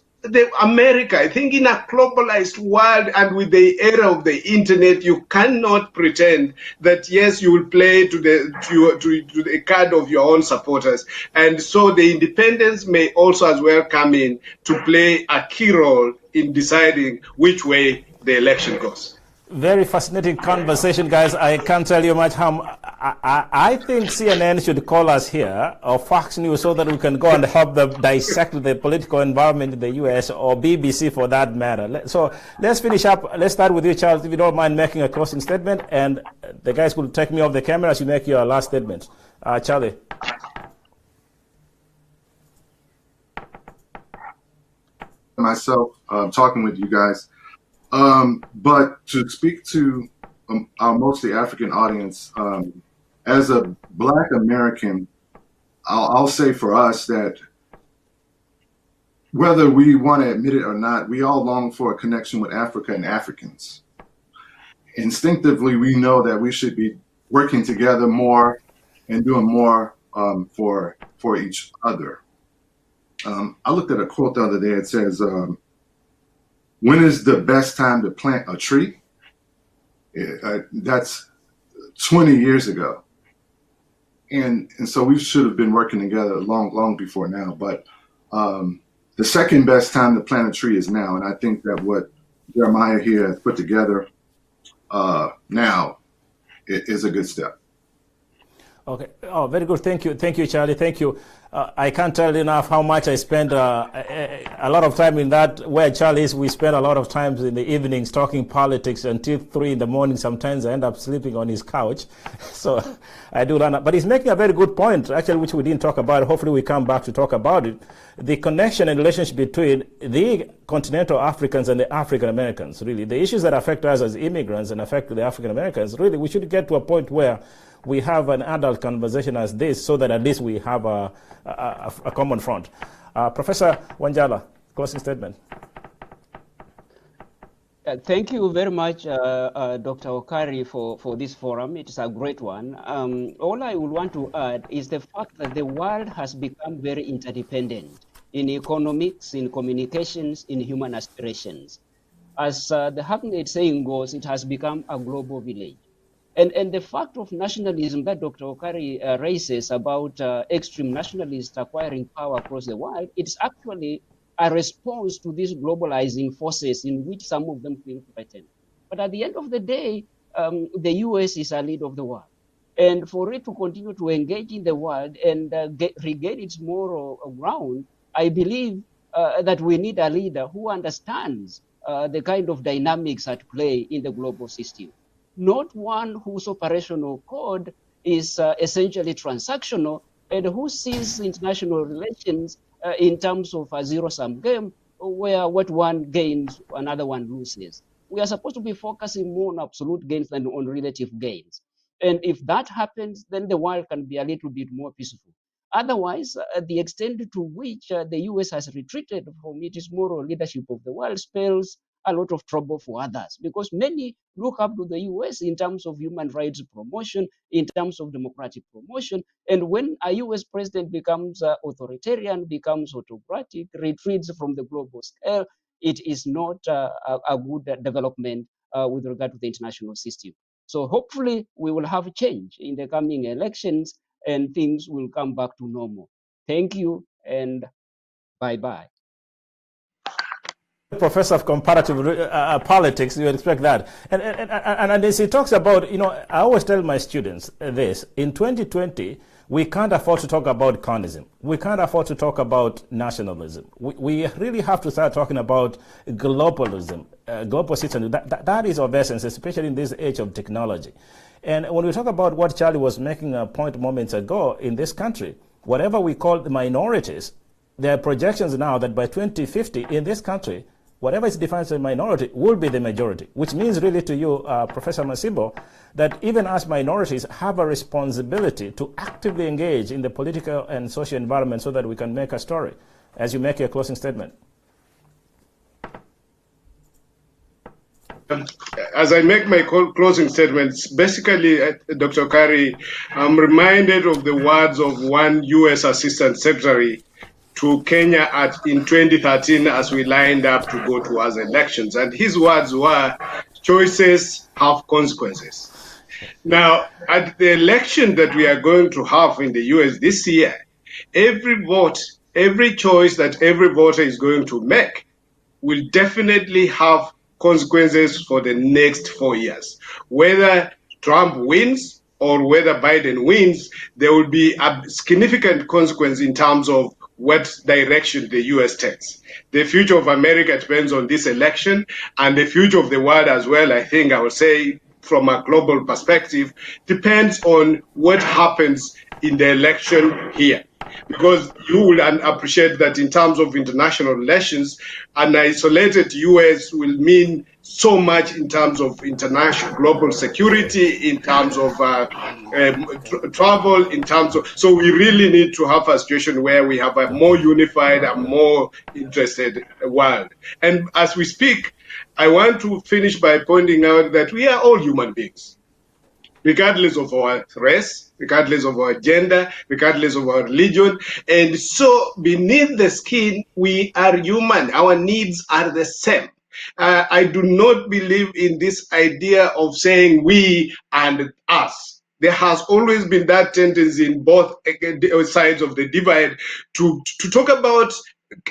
America. I think in a globalized world and with the era of the internet, you cannot pretend that yes, you will play to the card of your own supporters. And so the independents may also as well come in to play a key role in deciding which way the election goes. Very fascinating conversation, guys. I can't tell you much how. I think CNN should call us here, or Fox News, so that we can go and help them dissect the political environment in the U.S., or BBC for that matter. So let's finish up. Let's start with you, Charles, if you don't mind making a closing statement, and the guys will take me off the camera as you make your last statement. Charlie. Myself talking with you guys. But to speak to our mostly African audience, as a Black American, I'll say for us that whether we want to admit it or not, we all long for a connection with Africa and Africans. Instinctively, we know that we should be working together more and doing more for each other. I looked at a quote the other day. It says, when is the best time to plant a tree? That's 20 years ago. And so we should have been working together long before now. But the second best time to plant a tree is now. And I think that what Jeremiah here has put together now is a good step. Okay. Oh, very good. Thank you. Thank you, Charlie. Thank you. I can't tell enough how much I spend a lot of time in that. Where Charlie is, we spend a lot of times in the evenings talking politics until 3 in the morning. Sometimes I end up sleeping on his couch. So I do that. But he's making a very good point, actually, which we didn't talk about. Hopefully we come back to talk about it. The connection and relationship between the continental Africans and the African Americans, really. The issues that affect us as immigrants and affect the African Americans, really, we should get to a point where we have an adult conversation as this, so that at least we have a common front. Professor Wanjala, closing statement. Thank you very much, Dr. Okari, for this forum. It is a great one. All I would want to add is the fact that the world has become very interdependent in economics, in communications, in human aspirations. As the Hackneyed saying goes, it has become a global village. And the fact of nationalism that Dr. Okari raises about extreme nationalists acquiring power across the world, it's actually a response to these globalizing forces in which some of them feel threatened. But at the end of the day, the US is a leader of the world. And for it to continue to engage in the world and regain its moral ground, I believe that we need a leader who understands the kind of dynamics at play in the global system. Not one whose operational code is essentially transactional and who sees international relations in terms of a zero-sum game where what one gains, another one loses. We are supposed to be focusing more on absolute gains than on relative gains. And if that happens, then the world can be a little bit more peaceful. Otherwise, the extent to which the US has retreated from its moral leadership of the world spells a lot of trouble for others, because many look up to the US in terms of human rights promotion, in terms of democratic promotion. And when a US president becomes authoritarian, becomes autocratic, retreats from the global scale, it is not a good development with regard to the international system. So hopefully we will have change in the coming elections and things will come back to normal. Thank you and bye-bye. Professor of comparative politics, you would expect that. And as he talks about, I always tell my students this: in 2020, we can't afford to talk about conism. We can't afford to talk about nationalism. We really have to start talking about globalism, global citizenship. That is of essence, especially in this age of technology. And when we talk about what Charlie was making a point moments ago, in this country, whatever we call the minorities, there are projections now that by 2050 in this country, whatever is defined as a minority will be the majority, which means really to you, Professor Masibo, that even as minorities have a responsibility to actively engage in the political and social environment so that we can make a story. As you make your closing statement. As I make my closing statements, basically, Dr. Okari, I'm reminded of the words of one U.S. Assistant Secretary to Kenya in 2013 as we lined up to go towards elections. And his words were, choices have consequences. Now, at the election that we are going to have in the US this year, every vote, every choice that every voter is going to make will definitely have consequences for the next 4 years. Whether Trump wins or whether Biden wins, there will be a significant consequence in terms of what direction the U.S. takes. The future of America depends on this election, and the future of the world as well, I think I would say from a global perspective, depends on what happens in the election here. Because you will appreciate that in terms of international relations, an isolated U.S. will mean so much in terms of international global security, in terms of travel, in terms of, so we really need to have a situation where we have a more unified and more interested world. And as we speak, I want to finish by pointing out that we are all human beings, regardless of our race, regardless of our gender, regardless of our religion. And so beneath the skin, we are human. Our needs are the same. I do not believe in this idea of saying we and us. There has always been that tendency in both sides of the divide to talk about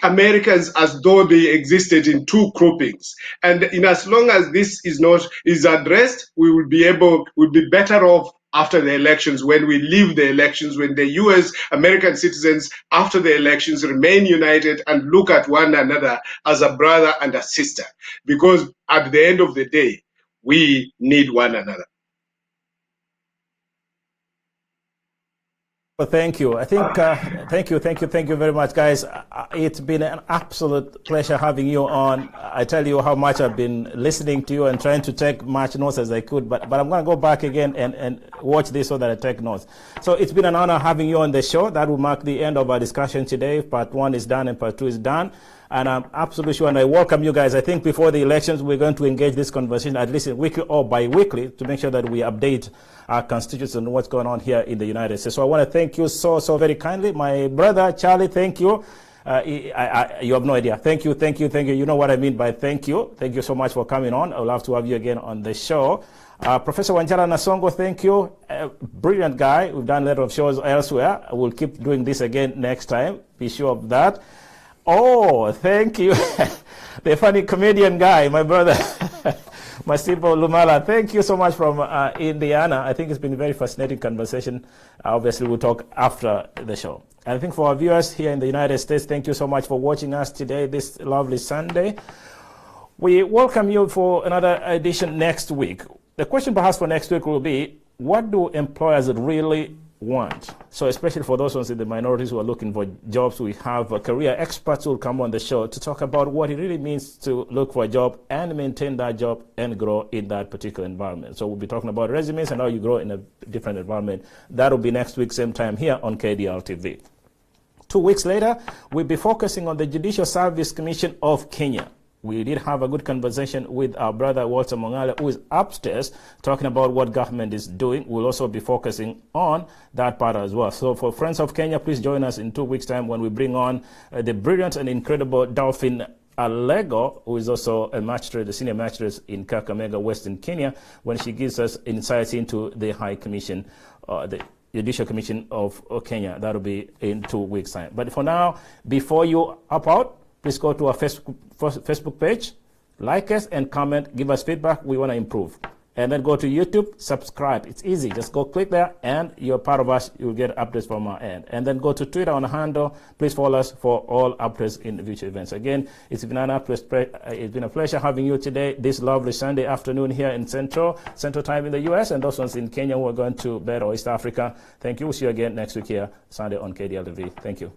Americans as though they existed in two groupings. And in as long as this is addressed, we'll be better off after the elections, when we leave the elections, when the US American citizens after the elections remain united and look at one another as a brother and a sister. Because at the end of the day, we need one another. Well, thank you. I think, thank you very much, guys. It's been an absolute pleasure having you on. I tell you how much I've been listening to you and trying to take much notes as I could, but I'm going to go back again and watch this so that I take notes. So it's been an honor having you on the show. That will mark the end of our discussion today. Part 1 is done and part 2 is done. And I'm absolutely sure, and I welcome you guys. I think before the elections, we're going to engage this conversation at least weekly or bi-weekly to make sure that we update our constituents on what's going on here in the United States. So I want to thank you so very kindly. My brother, Charlie, thank you. You have no idea. Thank you. You know what I mean by thank you. Thank you so much for coming on. I would love to have you again on the show. Professor Wanjala Nasongo, thank you. Brilliant guy. We've done a lot of shows elsewhere. We'll keep doing this again next time. Be sure of that. Oh, thank you. The funny comedian guy, my brother, Masibo Lumala. Thank you so much from Indiana. I think it's been a very fascinating conversation. Obviously, we'll talk after the show. And I think for our viewers here in the United States, thank you so much for watching us today, this lovely Sunday. We welcome you for another edition next week. The question perhaps for next week will be, what do employers really want? So especially for those ones in the minorities who are looking for jobs, we have career experts who will come on the show to talk about what it really means to look for a job and maintain that job and grow in that particular environment. So we'll be talking about resumes and how you grow in a different environment. That will be next week, same time here on KDRTV. 2 weeks later, we'll be focusing on the Judicial Service Commission of Kenya. We did have a good conversation with our brother Walter Mongale, who is upstairs, talking about what government is doing. We'll also be focusing on that part as well. So for Friends of Kenya, please join us in 2 weeks' time when we bring on the brilliant and incredible Dolphin Alego, who is also a magistrate, the senior magistrate in Kakamega, Western Kenya, when she gives us insights into the High Commission, the Judicial Commission of Kenya. That will be in 2 weeks' time. But for now, before you up out, please go to our Facebook page, like us and comment, give us feedback. We want to improve. And then go to YouTube, subscribe. It's easy. Just go click there and you're part of us. You'll get updates from our end. And then go to Twitter on the handle. Please follow us for all updates in the future events. Again, it's been a pleasure having you today, this lovely Sunday afternoon here in Central Time in the US, and those ones in Kenya who are going to bed or East Africa. Thank you. We'll see you again next week here, Sunday on KDRTV. Thank you.